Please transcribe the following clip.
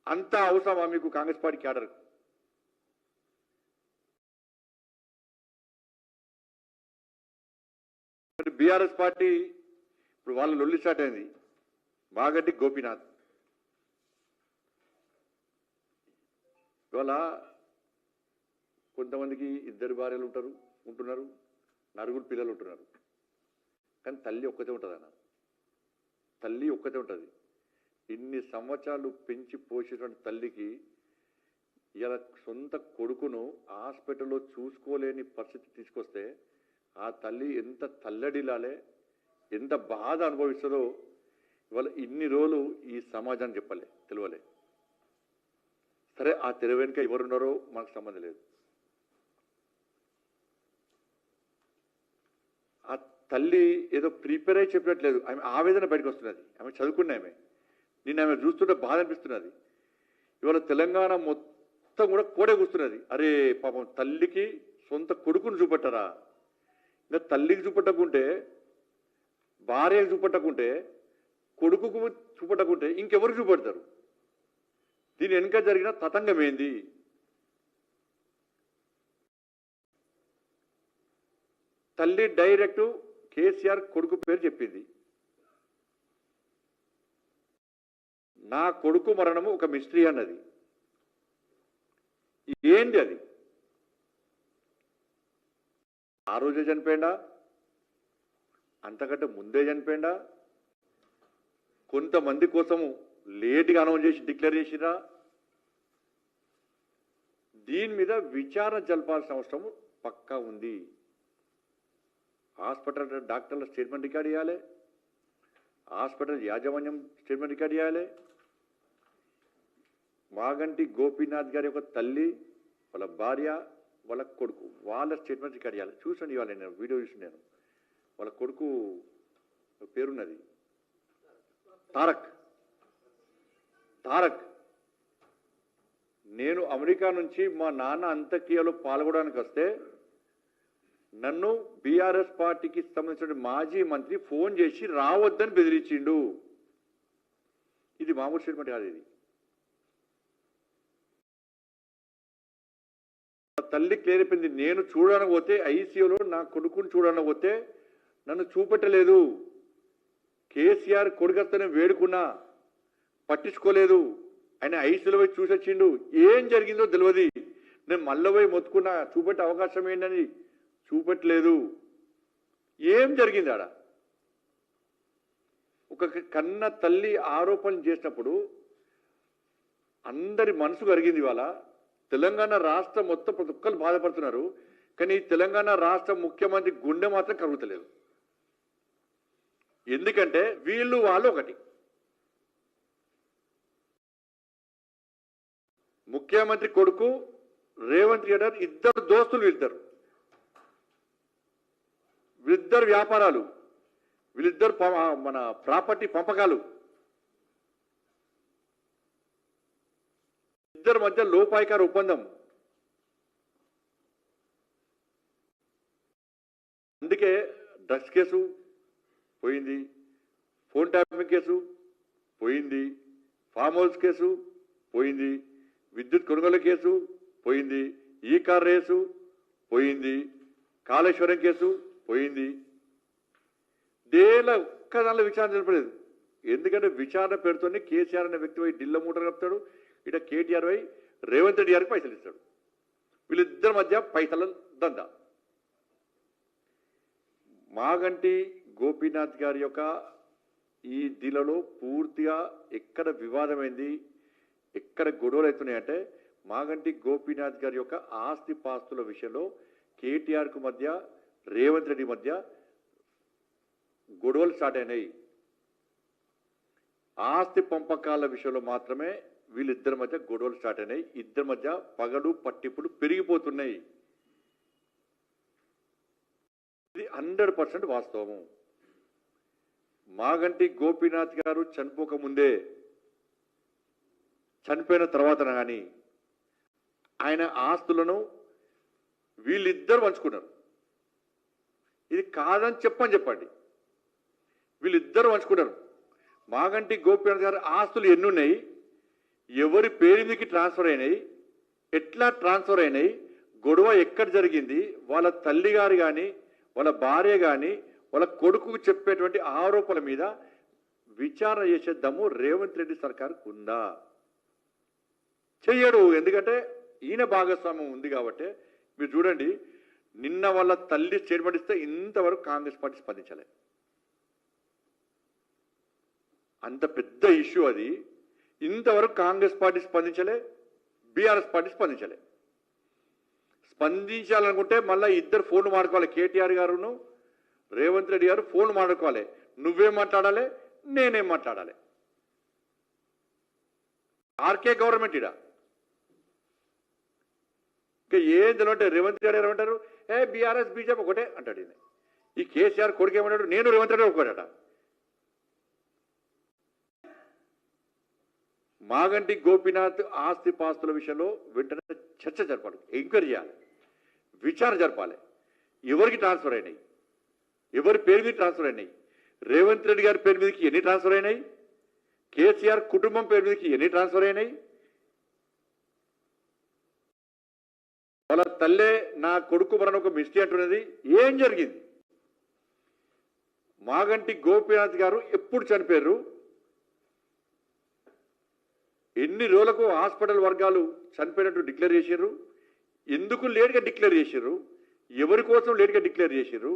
అంత అవసరమా మీకు Congress party cadre? BRS party ఇప్పుడు వాళ్ళ లొల్లి స్టార్ట్ అయింది. మాగంటి గోపీనాథ్ ఇవాళ కొంతమందికి 2 భార్యలు ఉంటున్నారు, 4 పిల్లలు ఉంటున్నారు. కానీ తల్లి ఒక్కతే ఉంటుంది అన్న. తల్లి ఒక్కతే ఉంటుంది. ఇన్ని సంవత్సరాలు పెంచి పోషించిన తల్లికి ఇలా సొంత కొడుకును హాస్పిటల్లో చూసుకోలేని పరిస్థితి తీసుకొస్తే ఆ తల్లి ఎంత తల్లడిలాలే, ఎంత బాధ అనుభవిస్తుందో ఇవాళ ఇన్ని రోజులు ఈ సమాజాన్ని తెలియలే. సరే, ఆ తెర వెనుక ఎవరున్నారో మనకు సంబంధం లేదు. ఆ తల్లి ఏదో ప్రిపేర్ అయి చెప్పినట్లేదు. ఆమె ఆవేదన బయటకు వస్తున్నది. ఆమె చదువుకున్న నిన్న ఆమె చూస్తుంటే బాధ అనిపిస్తున్నది. ఇవాళ తెలంగాణ మొత్తం కూడా కోడే కూస్తున్నది. అరే పాపం, తల్లికి సొంత కొడుకును చూపెట్టరా? ఇంకా తల్లికి చూపెట్టకుంటే, భార్యకు చూపెట్టకుంటే, కొడుకుకు చూపెట్టకుంటే ఇంకెవరు చూపెడతారు? దీని వెనుక జరిగిన తతంగం ఏంది? తల్లి డైరెక్ట్ కేసీఆర్ కొడుకు పేరు చెప్పింది. నా కొడుకు మరణము ఒక మిస్టరీ అన్నది. ఏంది అది? ఆ రోజే చనిపోయిందా? అంతకంటే ముందే చనిపోయిందా? కొంతమంది కోసము లేట్గా అనౌన్స్ చేసి డిక్లేర్ చేసిరా? దీని మీద విచారణ జరపాల్సిన అవసరం పక్కా ఉంది. హాస్పిటల్ డాక్టర్ల స్టేట్మెంట్ రికార్డ్ చేయాలి, హాస్పిటల్ యాజమాన్యం స్టేట్మెంట్ రికార్డ్ చేయాలి. మాగంటి గోపీనాథ్ గారి యొక్క తల్లి, వాళ్ళ భార్య, వాళ్ళ కొడుకు, వాళ్ళ స్టేట్మెంట్ రికార్డ్ చేయాలి. చూసండి, ఇవాళ నేను వీడియో చూసి, వాళ్ళ కొడుకు పేరున్నది తారక్. నేను అమెరికా నుంచి మా నాన్న అంత్యక్రియలో పాల్గొనడానికి వస్తే నన్ను బీఆర్ఎస్ పార్టీకి సంబంధించిన మాజీ మంత్రి ఫోన్ చేసి రావద్దని బెదిరించిండు. ఇది మామూలు స్టేట్మెంట్ కాదు. ఇది తల్లి క్లియర్ అయిపోయింది. నేను చూడడానికి పోతే, ఐసీయూలో నా కొడుకుని చూడడానికి పోతే నన్ను చూపెట్టలేదు. కేసీఆర్ కొడుకొస్తేనే వేడుకున్నా, పట్టించుకోలేదు. ఆయన ఐసీయూలో పోయి చూసొచ్చిండు. ఏం జరిగిందో తెలియదు. నేను మళ్ళీ పోయి మొత్తుకున్నా, చూపెట్టే అవకాశం ఏంటని, చూపెట్టలేదు. ఏం జరిగింది ఆడ? ఒక కన్న తల్లి ఆరోపణలు చేసినప్పుడు అందరి మనసు కరిగింది. ఇవాళ తెలంగాణ రాష్ట్రం మొత్తం ప్రతి ఒక్కరు బాధపడుతున్నారు. కానీ తెలంగాణ రాష్ట్ర ముఖ్యమంత్రి గుండె మాత్రం కరుగుతలేదు. ఎందుకంటే వీళ్ళు వాళ్ళు ఒకటి. ముఖ్యమంత్రి కొడుకు రేవంత్ రెడ్డి గారు ఇద్దరు దోస్తులు, వీళ్ళిద్దరు వ్యాపారాలు, వీళ్ళిద్దరు మన ప్రాపర్టీ పంపకాలు, ఇద్దరి మధ్య లోపాయికార ఒప్పందం. అందుకే డ్రగ్స్ కేసు పోయింది, ఫోన్ ట్యాపింగ్ కేసు పోయింది, ఫామ్ హౌస్ కేసు పోయింది, విద్యుత్ కొనుగోలు కేసు పోయింది, ఈ కార్ రేసు పోయింది, కాళేశ్వరం కేసు పోయింది. దేనిలో ఒక్కదానిలో విచారణ జరపలేదు. ఎందుకంటే విచారణ పేరుతోనే కేసీఆర్ అనే వ్యక్తి పోయి ఢిల్లీ మూటలు కలుపుతాడు, ఇట కేటీఆర్ పోయి రేవంత్ రెడ్డి గారికి పైసలు ఇస్తాడు. వీళ్ళిద్దరి మధ్య పైసల దందా. మాగంటి గోపీనాథ్ గారి యొక్క ఈ దిలలో పూర్తిగా ఎక్కడ వివాదమైంది, ఎక్కడ గొడవలు అవుతున్నాయంటే మాగంటి గోపీనాథ్ గారి యొక్క ఆస్తి పాస్తుల విషయంలో కేటీఆర్కు మధ్య, రేవంత్ రెడ్డి మధ్య గొడవలు స్టార్ట్ అయినాయి. ఆస్తి పంపకాల విషయంలో మాత్రమే వీళ్ళిద్దరి మధ్య గొడవలు స్టార్ట్ అయినాయి. ఇద్దరి మధ్య పగలు పట్టింపులు పెరిగిపోతున్నాయి. ఇది 100% వాస్తవము. మాగంటి గోపీనాథ్ గారు చనిపోకముందే, చనిపోయిన తర్వాత కానీ ఆయన ఆస్తులను వీళ్ళిద్దరు పంచుకున్నారు. ఇది కాదని చెప్పండి. వీళ్ళిద్దరు పంచుకున్నారు. మాగంటి గోపీనాథ్ గారు ఆస్తులు ఎన్ని ఉన్నాయి, ఎవరి పేరు మీదకి ట్రాన్స్ఫర్ అయినాయి, ఎట్లా ట్రాన్స్ఫర్ అయినాయి, గొడవ ఎక్కడ జరిగింది, వాళ్ళ తల్లి గారు కానీ వాళ్ళ భార్య కానీ వాళ్ళ కొడుకు చెప్పేటువంటి ఆరోపణల మీద విచారణ చేసే దమ్ము రేవంత్ రెడ్డి సర్కార్కు ఉందా? చెయ్యడు. ఎందుకంటే ఈయన భాగస్వామ్యం ఉంది కాబట్టి. మీరు చూడండి, నిన్న వాళ్ళ తల్లి స్టేట్మెంట్ ఇస్తే ఇంతవరకు కాంగ్రెస్ పార్టీ స్పందించలే. అంత పెద్ద ఇష్యూ అది. ఇంతవరకు కాంగ్రెస్ పార్టీ స్పందించలే, బీఆర్ఎస్ పార్టీ స్పందించలే. స్పందించాలనుకుంటే మళ్ళీ ఇద్దరు ఫోన్లు మాట్లాడుకోవాలి. కేటీఆర్ గారును రేవంత్ రెడ్డి గారు ఫోన్లు మాట్లాడుకోవాలి. నువ్వేం మాట్లాడాలి, నేనేం మాట్లాడాలి. ఆర్కే గవర్నమెంట్ ఇడా ఇంకా ఏం తెలియటే రేవంత్ రెడ్డి గారు ఏమంటారు, బీఆర్ఎస్ బీజేపీ ఒకటే అంటాడు. ఈయన ఈ కేసీఆర్ కొడుకు ఏమంటాడు, నేను రేవంత్ రెడ్డి ఒకటట. మాగంటి గోపీనాథ్ ఆస్తి పాస్తుల విషయంలో వెంటనే చర్చ జరపాలి, ఎంక్వైరీ చేయాలి, విచారణ జరపాలి. ఎవరికి ట్రాన్స్ఫర్ అయినాయి, ఎవరి పేరు మీద ట్రాన్స్ఫర్ అయినాయి, రేవంత్ రెడ్డి గారి పేరు మీదకి ఎన్ని ట్రాన్స్ఫర్ అయినాయి, కేసీఆర్ కుటుంబం పేరు మీదకి ఎన్ని ట్రాన్స్ఫర్ అయినాయి, వాళ్ళ తల్లే నా కొడుకు మన ఒక మిస్టీ అంటున్నది, ఏం జరిగింది, మాగంటి గోపీనాథ్ గారు ఎప్పుడు చనిపోయారు, ఎన్ని రోజులకు హాస్పిటల్ వర్గాలు చనిపోయినట్టు డిక్లేర్ చేశారు, ఎందుకు లేట్గా డిక్లేర్ చేశారు, ఎవరి కోసం లేట్గా డిక్లేర్ చేశారు,